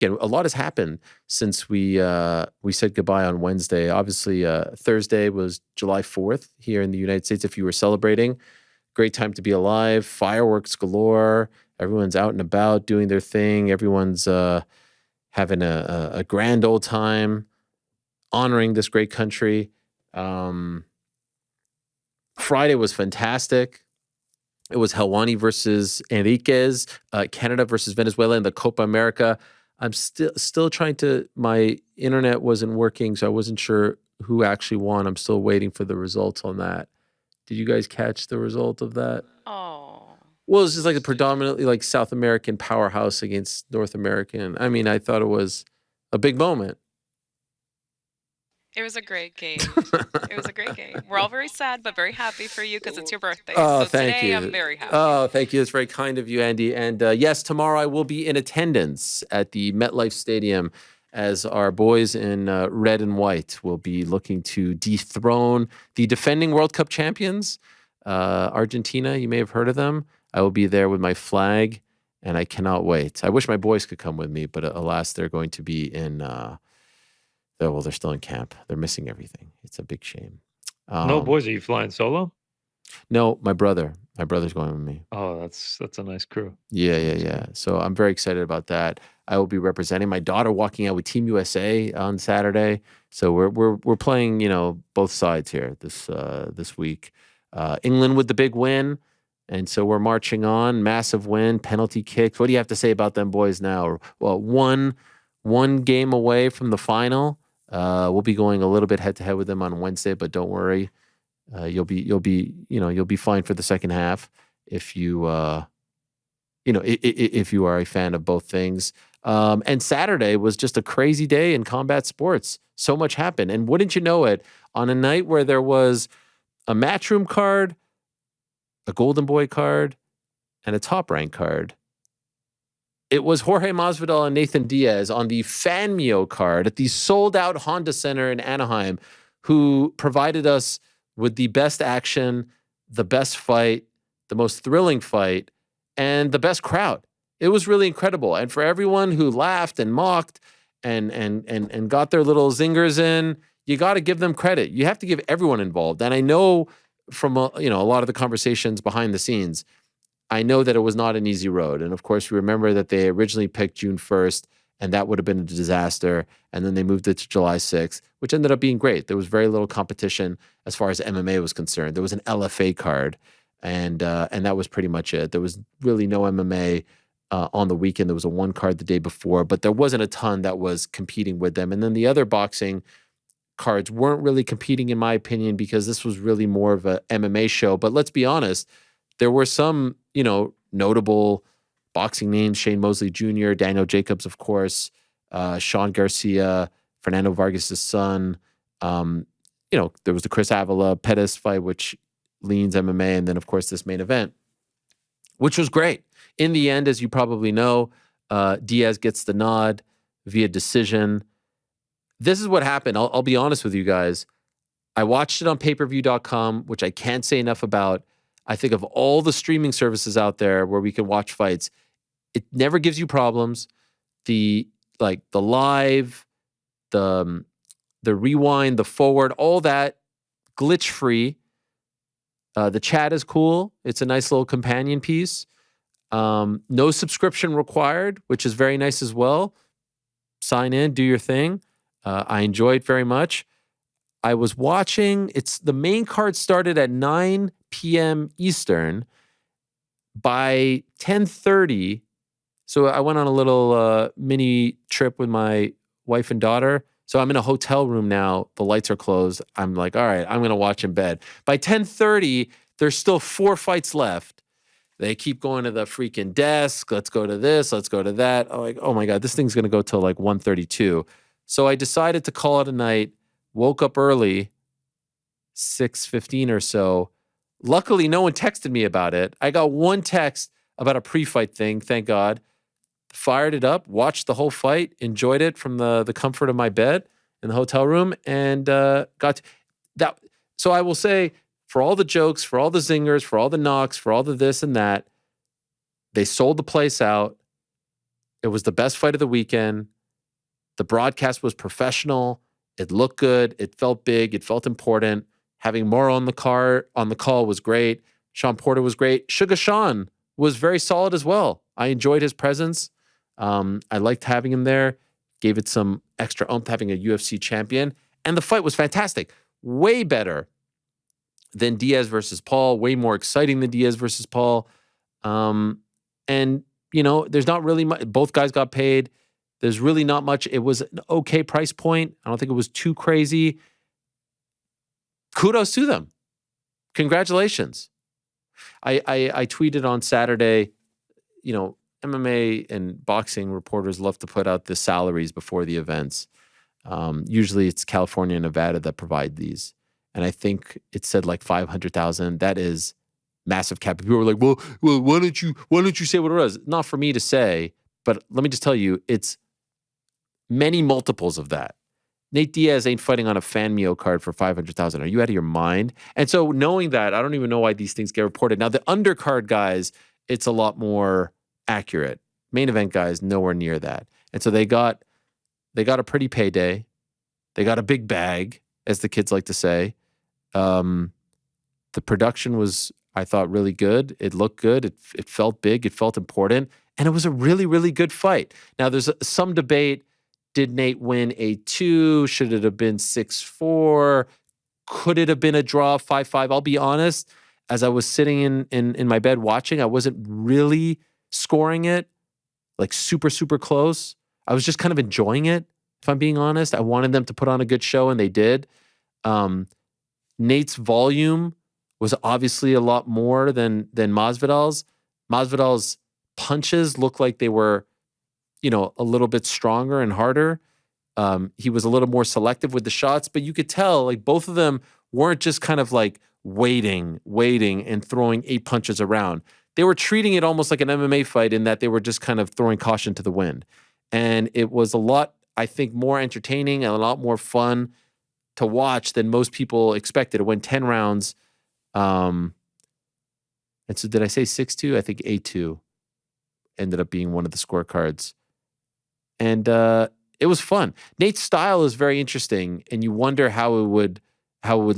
again, a lot has happened since we said goodbye on Wednesday. Obviously, Thursday was July 4th here in the United States. If you were celebrating, great time to be alive. Fireworks galore. Everyone's out and about doing their thing. Everyone's having a grand old time, honoring this great country. Friday was fantastic. It was Helwani versus Enriquez, Canada versus Venezuela in the Copa America. I'm still trying to, my internet wasn't working, so I wasn't sure who actually won. I'm still waiting for the results on that. Did you guys catch the result of that? Oh. Well, it's just like a predominantly like South American powerhouse against North American. I mean, I thought it was a big moment. It was a great game. It was a great game. We're all very sad, but very happy for you because it's your birthday. Oh, So thank today you. I'm very happy. Oh, thank you. That's very kind of you, Andy. And yes, tomorrow I will be in attendance at the MetLife Stadium as our boys in red and white will be looking to dethrone the defending World Cup champions, Argentina. You may have heard of them. I will be there with my flag, and I cannot wait. I wish my boys could come with me, but alas, they're going to be in... well, they're still in camp. They're missing everything. It's a big shame. No, boys, are you flying solo? No, my brother. My brother's going with me. Oh, that's a nice crew. Yeah. So I'm very excited about that. I will be representing my daughter, walking out with Team USA on Saturday. So we're playing, both sides here this week. England with the big win, and so we're marching on. Massive win, penalty kicks. What do you have to say about them boys now? Well, one game away from the final. We'll be going a little bit head to head with them on Wednesday, but don't worry. You'll be fine for the second half if you if you are a fan of both things. And Saturday was just a crazy day in combat sports. So much happened, and wouldn't you know it, on a night where there was a Matchroom card, a Golden Boy card, and a Top Rank card. It was Jorge Masvidal and Nathan Diaz on the Fanmio card at the sold-out Honda Center in Anaheim, who provided us with the best action, the best fight, the most thrilling fight, and the best crowd. It was really incredible. And for everyone who laughed and mocked and got their little zingers in, you got to give them credit. You have to give everyone involved. And I know from a lot of the conversations behind the scenes, I know that it was not an easy road. And of course, we remember that they originally picked June 1st, and that would have been a disaster. And then they moved it to July 6th, which ended up being great. There was very little competition as far as MMA was concerned. There was an LFA card, and that was pretty much it. There was really no MMA on the weekend. There was a one card the day before, but there wasn't a ton that was competing with them. And then the other boxing cards weren't really competing, in my opinion, because this was really more of a MMA show. But let's be honest, there were some, notable boxing names: Shane Mosley Jr., Daniel Jacobs, of course, Sean Garcia, Fernando Vargas' son. There was the Chris Avila Pettis fight, which leans MMA, and then, of course, this main event, which was great. In the end, as you probably know, Diaz gets the nod via decision. This is what happened. I'll be honest with you guys. I watched it on pay-per-view.com, which I can't say enough about. I think of all the streaming services out there where we can watch fights, it never gives you problems. The live, the rewind, the forward, all that, glitch-free. The chat is cool. It's a nice little companion piece. No subscription required, which is very nice as well. Sign in, do your thing. I enjoy it very much. I was watching, the main card started at 9 p.m. Eastern. By 10:30, so I went on a little mini trip with my wife and daughter. So I'm in a hotel room now. The lights are closed. I'm like, all right, I'm going to watch in bed. By 10:30, there's still 4 fights left. They keep going to the freaking desk. Let's go to this. Let's go to that. I'm like, oh my God, this thing's going to go till like 1:32. So I decided to call it a night. Woke up early, 6:15 or so. Luckily, no one texted me about it. I got one text about a pre-fight thing, thank God. Fired it up, watched the whole fight, enjoyed it from the comfort of my bed in the hotel room, and got to that. So I will say, for all the jokes, for all the zingers, for all the knocks, for all the this and that, they sold the place out. It was the best fight of the weekend. The broadcast was professional. It looked good. It felt big. It felt important. Having Moro on the call was great. Sean Porter was great. Sugar Sean was very solid as well. I enjoyed his presence. I liked having him there. Gave it some extra oomph having a UFC champion. And the fight was fantastic. Way better than Diaz versus Paul. Way more exciting than Diaz versus Paul. And, there's not really much. Both guys got paid. There's really not much. It was an okay price point. I don't think it was too crazy. Kudos to them. Congratulations. I tweeted on Saturday, MMA and boxing reporters love to put out the salaries before the events. Usually it's California and Nevada that provide these. And I think it said like 500,000. That is massive cap. People were like, well, why don't you say what it was? Not for me to say, but let me just tell you, it's many multiples of that. Nate Diaz ain't fighting on a fan Mio card for 500,000. Are you out of your mind? And so knowing that, I don't even know why these things get reported. Now the undercard guys, it's a lot more accurate. Main event guys, nowhere near that. And so they got a pretty payday. They got a big bag, as the kids like to say. The production was, I thought, really good. It looked good. It felt big. It felt important. And it was a really, really good fight. Now there's some debate. Did Nate win a 2? Should it have been 6-4? Could it have been a draw 5-5? I'll be honest, as I was sitting in my bed watching, I wasn't really scoring it like super, super close. I was just kind of enjoying it, if I'm being honest. I wanted them to put on a good show, and they did. Nate's volume was obviously a lot more than Masvidal's. Masvidal's punches looked like they were a little bit stronger and harder. He was a little more selective with the shots, but you could tell like both of them weren't just kind of like waiting and throwing 8 punches around. They were treating it almost like an MMA fight in that they were just kind of throwing caution to the wind. And it was a lot, I think, more entertaining and a lot more fun to watch than most people expected. It went 10 rounds. And so did I say 6-2? I think 8-2 ended up being one of the scorecards. And it was fun. Nate's style is very interesting, and you wonder how it would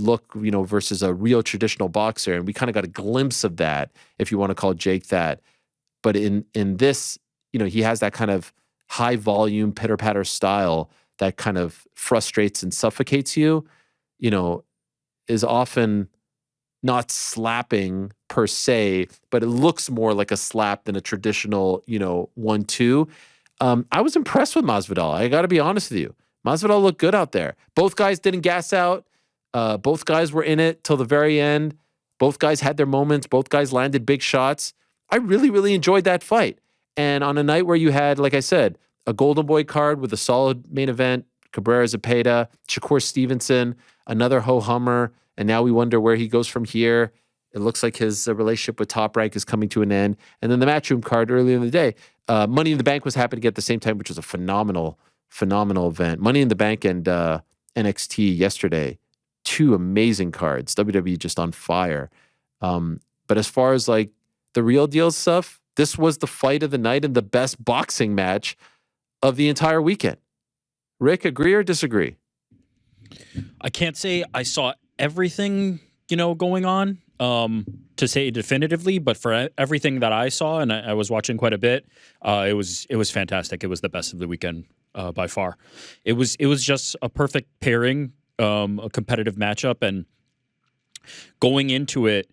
look, versus a real traditional boxer. And we kind of got a glimpse of that, if you want to call Jake that. But in this, he has that kind of high volume pitter patter style that kind of frustrates and suffocates you. Is often not slapping per se, but it looks more like a slap than a traditional, 1-2. I was impressed with Masvidal. I got to be honest with you. Masvidal looked good out there. Both guys didn't gas out. Both guys were in it till the very end. Both guys had their moments. Both guys landed big shots. I really, really enjoyed that fight. And on a night where you had, like I said, a Golden Boy card with a solid main event, Cabrera Zepeda, Shakur Stevenson, another ho-hummer, and now we wonder where he goes from here. It looks like his relationship with Top Rank is coming to an end. And then the Matchroom card earlier in the day, Money in the Bank was happening at the same time, which was a phenomenal event. Money in the Bank and NXT yesterday, 2 amazing cards. WWE just on fire. But as far as like the real deal stuff, this was the fight of the night and the best boxing match of the entire weekend. Rick, agree or disagree? I can't say I saw everything, going on to say definitively, but for everything that I saw, and I was watching quite a bit, it was fantastic. It was the best of the weekend by far. It was just a perfect pairing, a competitive matchup, and going into it,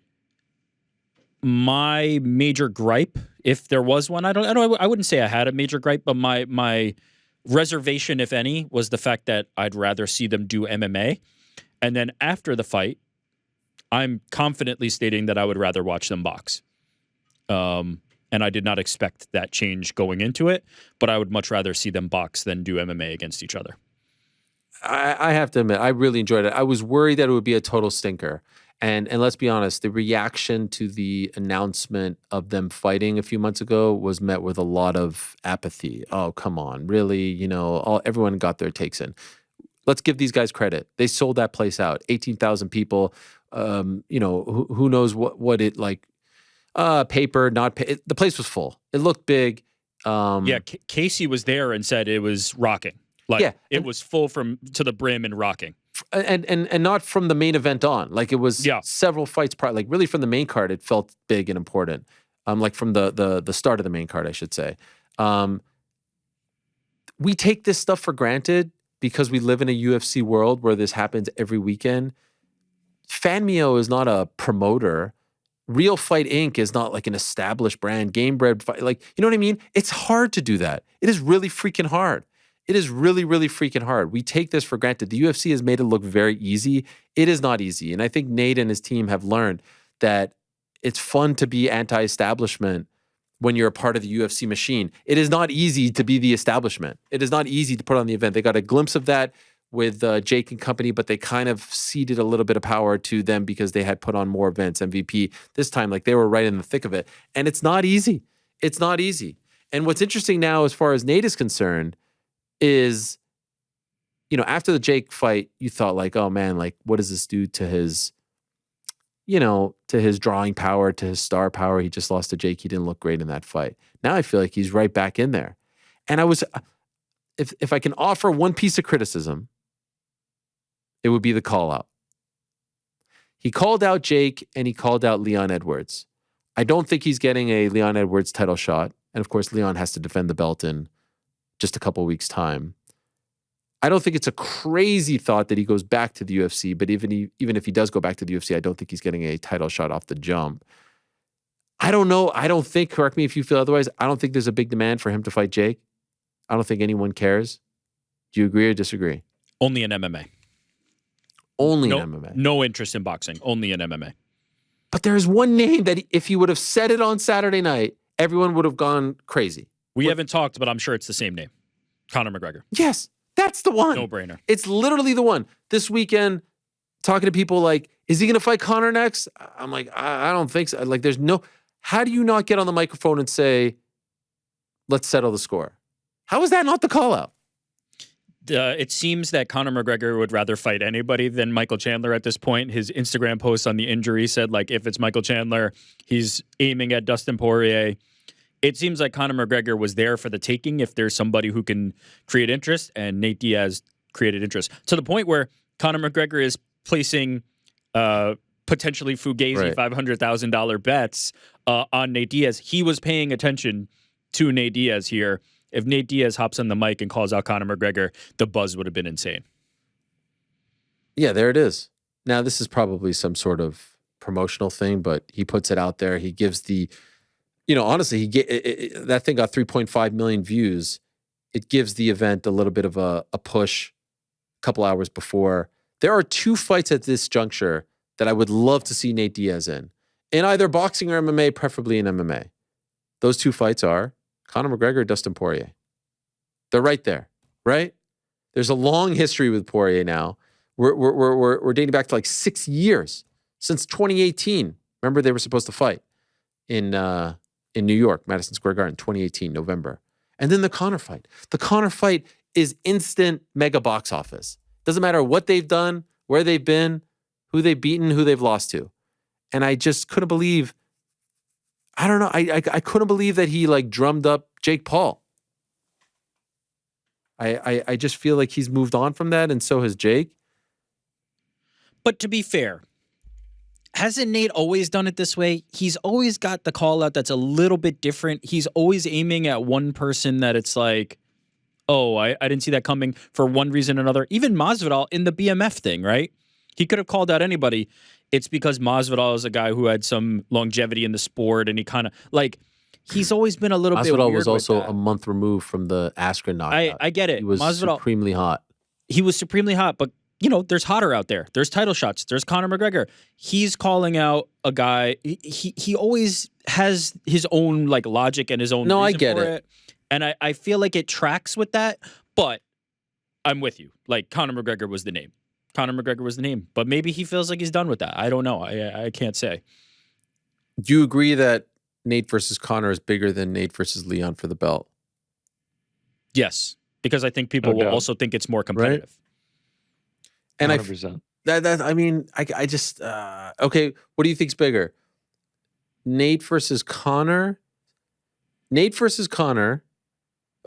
my major gripe, if there was one, I wouldn't say I had a major gripe, but my reservation, if any, was the fact that I'd rather see them do MMA. And then after the fight, I'm confidently stating that I would rather watch them box. And I did not expect that change going into it, but I would much rather see them box than do MMA against each other. I have to admit, I really enjoyed it. I was worried that it would be a total stinker. And let's be honest, the reaction to the announcement of them fighting a few months ago was met with a lot of apathy. Oh, come on, really? Everyone got their takes in. Let's give these guys credit. They sold that place out. 18,000 people. Who knows what it like? Paper, not pay. The place was full. It looked big. Casey was there and said it was rocking. Like Yeah, it was full to the brim and rocking. And not from the main event on. Like it was several fights prior. Like really from the main card, it felt big and important. Like from the start of the main card, I should say. We take this stuff for granted because we live in a UFC world where this happens every weekend. Fanmio is not a promoter. Real Fight Inc. is not like an established brand. Game Bred Fight, like, you know what I mean? It's hard to do that. It is really freaking hard. It is really, really freaking hard. We take this for granted. The UFC has made it look very easy. It is not easy. And I think Nate and his team have learned that it's fun to be anti-establishment when you're a part of the UFC machine. It is not easy to be the establishment. It is not easy to put on the event. They got a glimpse of that with Jake and company, but they kind of ceded a little bit of power to them because they had put on more events. MVP this time, like they were right in the thick of it. And it's not easy. It's not easy. And what's interesting now, as far as Nate is concerned, is, you know, after the Jake fight, you thought like, oh man, like what does this do to his, you know, to his drawing power, to his star power? He just lost to Jake. He didn't look great in that fight. Now I feel like he's right back in there. And I was, if I can offer one piece of criticism, it would be the call out. He called out Jake and he called out Leon Edwards. I don't think he's getting a Leon Edwards title shot. And of course, Leon has to defend the belt in just a couple weeks' time. I don't think it's a crazy thought that he goes back to the UFC, but even if he does go back to the UFC, I don't think he's getting a title shot off the jump. I don't know. I don't think, correct me if you feel otherwise, I don't think there's a big demand for him to fight Jake. I don't think anyone cares. Do you agree or disagree? Only in MMA. Only in MMA. No interest in boxing. Only in MMA. But there's one name that if he would have said it on Saturday night, everyone would have gone crazy. We haven't talked, but I'm sure it's the same name. Conor McGregor. Yes, that's the one. No brainer. It's literally the one. This weekend, talking to people like, is he going to fight Conor next? I'm like, I don't think so. Like, there's no, how do you not get on the microphone and say, let's settle the score? How is that not the call out? It seems that Conor McGregor would rather fight anybody than Michael Chandler at this point. His Instagram post on the injury said, like, if it's Michael Chandler, he's aiming at Dustin Poirier. It seems like Conor McGregor was there for the taking if there's somebody who can create interest, and Nate Diaz created interest to the point where Conor McGregor is placing potentially fugazi $500,000 bets on Nate Diaz. He was paying attention to Nate Diaz here. If Nate Diaz hops on the mic and calls out Conor McGregor, the buzz would have been insane. Yeah, there it is. Now, this is probably some sort of promotional thing, but he puts it out there. He gives the, you know, honestly, that thing got 3.5 million views. It gives the event a little bit of a push a couple hours before. There are two fights at this juncture that I would love to see Nate Diaz in either boxing or MMA, preferably in MMA. Those two fights are Conor McGregor, Dustin Poirier. They're right there, right? There's a long history with Poirier now. We're dating back to like 6 years, since 2018. Remember, they were supposed to fight in New York, Madison Square Garden, 2018, November. And then the Conor fight. The Conor fight is instant mega box office. Doesn't matter what they've done, where they've been, who they've beaten, who they've lost to. And I just couldn't believe, I don't know, I couldn't believe that he like drummed up Jake Paul. I just feel like he's moved on from that, and so has Jake. But to be fair, hasn't Nate always done it this way? He's always got the call out that's a little bit different. He's always aiming at one person that it's like, oh, I didn't see that coming for one reason or another. Even Masvidal in the BMF thing, right? He could have called out anybody. It's because Masvidal is a guy who had some longevity in the sport, and he kind of like he's always been a little bit weird. Masvidal was also a month removed from the Askren knockout. I get it. He was supremely hot. He was supremely hot, but you know, there's hotter out there. There's title shots. There's Conor McGregor. He's calling out a guy. He always has his own like logic and his own. No, reason I get for it. And I feel like it tracks with that. But I'm with you. Like Conor McGregor was the name. Conor McGregor was the name. But maybe he feels like he's done with that. I don't know. I can't say. Do you agree that Nate versus Conor is bigger than Nate versus Leon for the belt? Yes, because I think people will also think it's more competitive. Right? And 100%. I mean, I just okay. What do you think's bigger? Nate versus Conor. Nate versus Conor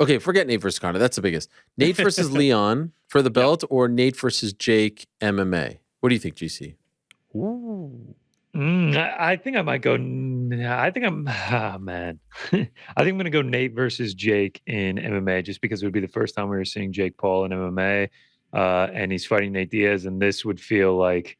Okay, forget Nate versus Conor. That's the biggest. Nate versus Leon for the belt, or Nate versus Jake MMA. What do you think, GC? Ooh. I think I might go. I think I'm. Ah, man. I think I'm going to go Nate versus Jake in MMA, just because it would be the first time we were seeing Jake Paul in MMA, and he's fighting Nate Diaz, and this would feel like.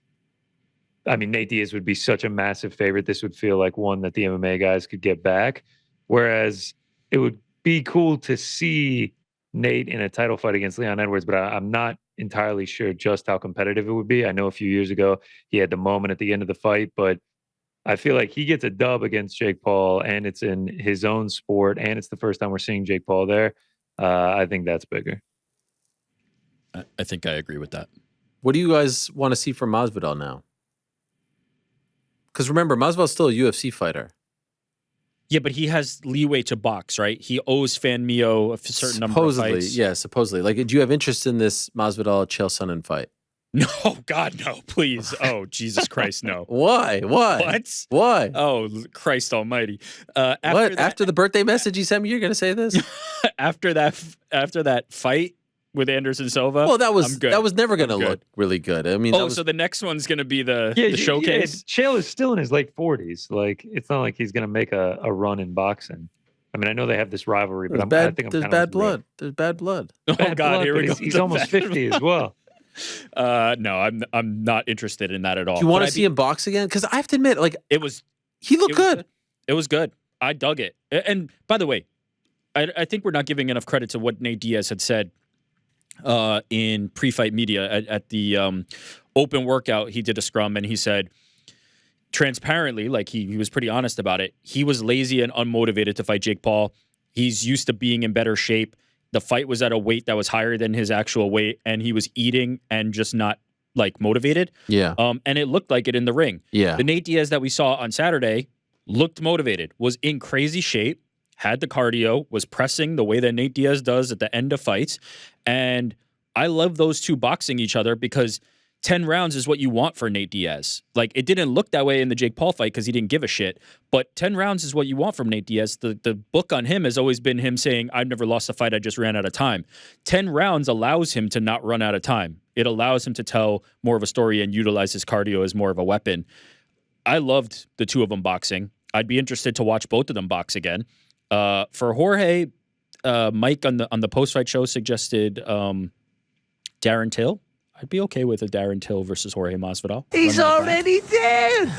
I mean, Nate Diaz would be such a massive favorite. This would feel like one that the MMA guys could get back. Whereas it would be cool to see Nate in a title fight against Leon Edwards, but I'm not entirely sure just how competitive it would be. I know a few years ago he had the moment at the end of the fight, but I feel like he gets a dub against Jake Paul, and it's in his own sport, and it's the first time we're seeing Jake Paul there. I think that's bigger. I think I agree with that. What do you guys want to see from Masvidal now? Because remember, Masvidal's still a UFC fighter. Yeah, but he has leeway to box, right? He owes Fan Mio a certain number of fights. Yeah, supposedly. Like, do you have interest in this Masvidal Chael Sonnen fight? No, God, no, please. Oh, Jesus Christ, no. Why? What? Why? Oh, Christ Almighty! After the birthday message you sent me, you're going to say this? after that fight with Anderson Silva. Well, that was good. Never going to look really good. I mean, so the next one's going to be the Yeah, showcase. Chael is still in his late 40s. Like, it's not like he's going to make a run in boxing. I mean, I know they have this rivalry, but I think there's bad blood. There's bad blood. Oh God, here we go. He's almost 50 as well. No, I'm not interested in that at all. Do you want to see him box again? Because I have to admit, like, he looked good. It was good. I dug it. And by the way, I think we're not giving enough credit to what Nate Diaz had said in pre-fight media at the open workout. He did a scrum and he said transparently, like he was pretty honest about it. He was lazy and unmotivated to fight Jake Paul. He's used to being in better shape. The fight was at a weight that was higher than his actual weight, and he was eating and just not like motivated. Yeah. And it looked like it in the ring. Yeah. The Nate Diaz that we saw on Saturday looked motivated, was in crazy shape, had the cardio, was pressing the way that Nate Diaz does at the end of fights. And I love those two boxing each other because 10 rounds is what you want for Nate Diaz. Like, it didn't look that way in the Jake Paul fight because he didn't give a shit. But 10 rounds is what you want from Nate Diaz. The book on him has always been him saying, I've never lost a fight, I just ran out of time. 10 rounds allows him to not run out of time. It allows him to tell more of a story and utilize his cardio as more of a weapon. I loved the two of them boxing. I'd be interested to watch both of them box again. For Jorge, Mike on the post-fight show suggested Darren Till. I'd be okay with a Darren Till versus Jorge Masvidal. He's already dead.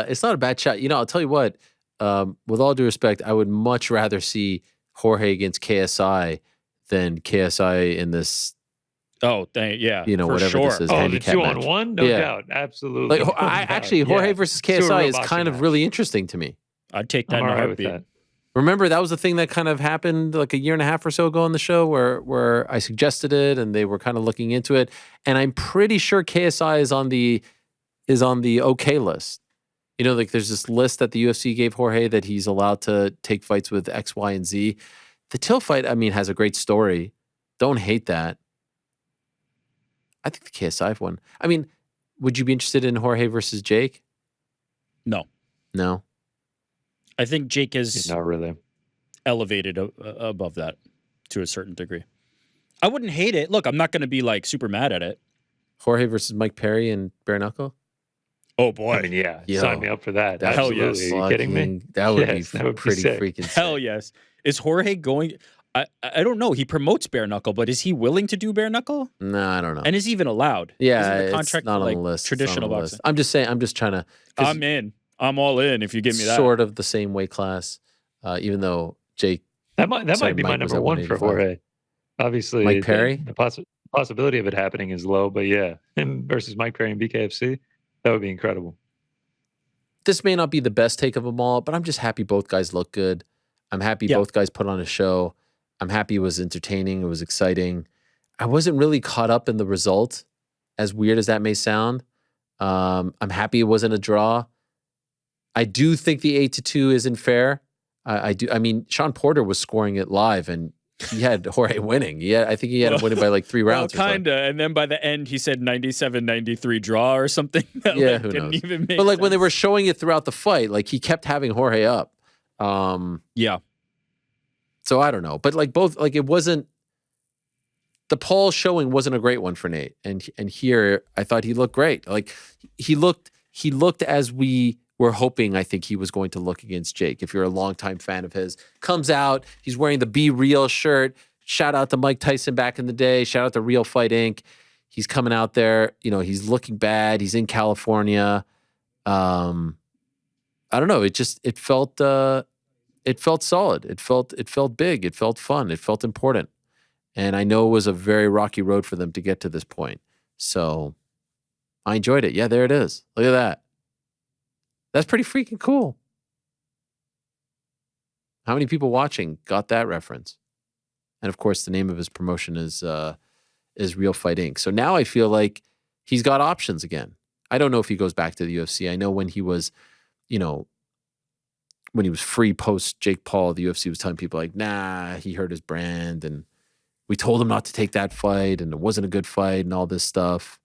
It's not a bad shot. I'll tell you what, with all due respect, I would much rather see Jorge against KSI than KSI in this. Oh, yeah. Whatever sure. this is. Oh, the handicap 2-on-1? No doubt. Absolutely. Like, actually, Jorge versus KSI is kind of really interesting to me. I'd take that in a heartbeat. Remember, that was the thing that kind of happened like a year and a half or so ago on the show where I suggested it and they were kind of looking into it. And I'm pretty sure KSI is on the okay list. Like there's this list that the UFC gave Jorge that he's allowed to take fights with X, Y, and Z. The Till fight, I mean, has a great story. Don't hate that. I think the KSI one. I mean, would you be interested in Jorge versus Jake? No. I think Jake is not really elevated above that to a certain degree. I wouldn't hate it. Look, I'm not going to be like super mad at it. Jorge versus Mike Perry and bare knuckle? Oh, boy. I mean, sign me up for that. Hell yes. Are you kidding me? That would be pretty freaking sick. Hell yes. Is Jorge going... I don't know. He promotes bare knuckle, but is he willing to do bare knuckle? No, I don't know. And is he even allowed? Yeah, Isn't the contract it's not like on the list. Traditional boxing. I'm just saying. I'm just trying to. I'm in. I'm all in. If you give me that. Sort of the same weight class, even though Jake. That might be my number one for Jorge. Obviously, Mike Perry. The possibility of it happening is low, but yeah, him versus Mike Perry and BKFC, that would be incredible. This may not be the best take of them all, but I'm just happy both guys look good. I'm happy both guys put on a show. I'm happy it was entertaining. It was exciting. I wasn't really caught up in the result, as weird as that may sound. I'm happy it wasn't a draw. I do think the 8-2 isn't fair. I do. I mean, Sean Porter was scoring it live, and he had Jorge winning. I think he had him winning by like 3 rounds. Well, kinda. And then by the end, he said 97-93 draw or something. That who didn't knows? Even make but like sense. when they were showing it throughout the fight, like he kept having Jorge up. Yeah. So I don't know, but like both, like it wasn't. The Paul showing wasn't a great one for Nate, and here I thought he looked great. Like he looked as we were hoping. I think he was going to look against Jake. If you're a longtime fan of his, comes out, he's wearing the Be Real shirt. Shout out to Mike Tyson back in the day. Shout out to Real Fight Inc. He's coming out there. You know, he's looking bad. He's in California. I don't know. It felt solid. It felt big. It felt fun. It felt important. And I know it was a very rocky road for them to get to this point. So I enjoyed it. Yeah, there it is. Look at that. That's pretty freaking cool. How many people watching got that reference? And of course, the name of his promotion is Real Fight Inc. So now I feel like he's got options again. I don't know if he goes back to the UFC. I know when he was, when he was free post Jake Paul, the UFC was telling people like, nah, he hurt his brand, and we told him not to take that fight, and it wasn't a good fight, and all this stuff.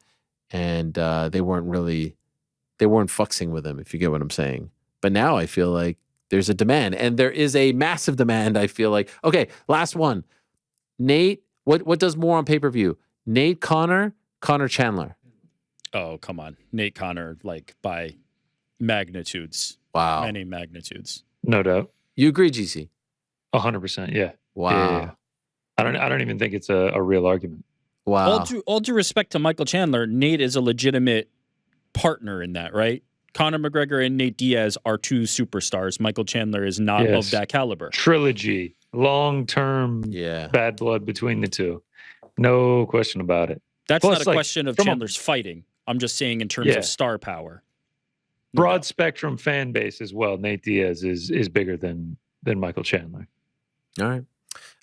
And they weren't fucksing with him, if you get what I'm saying. But now I feel like there's a demand, and there is a massive demand. I feel like, okay, last one. Nate, what does more on pay-per-view? Nate Connor Chandler. Oh, come on. Nate Connor, like by magnitudes. Wow. Many magnitudes. No doubt. You agree, GC? 100%. Yeah. Wow. Yeah. I don't even think it's a real argument. Wow. All due respect to Michael Chandler, Nate is a legitimate partner in that, right? Conor McGregor and Nate Diaz are two superstars. Michael Chandler is not of that caliber. Trilogy, long-term bad blood between the two. No question about it. That's not a question of Chandler's fighting. I'm just saying in terms of star power. Broad spectrum fan base as well. Nate Diaz is bigger than Michael Chandler. All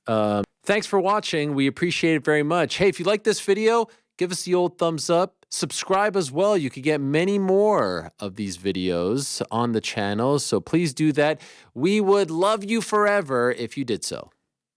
right. Thanks for watching. We appreciate it very much. Hey, if you like this video, give us the old thumbs up. Subscribe as well. You could get many more of these videos on the channel, so please do that. We would love you forever if you did so.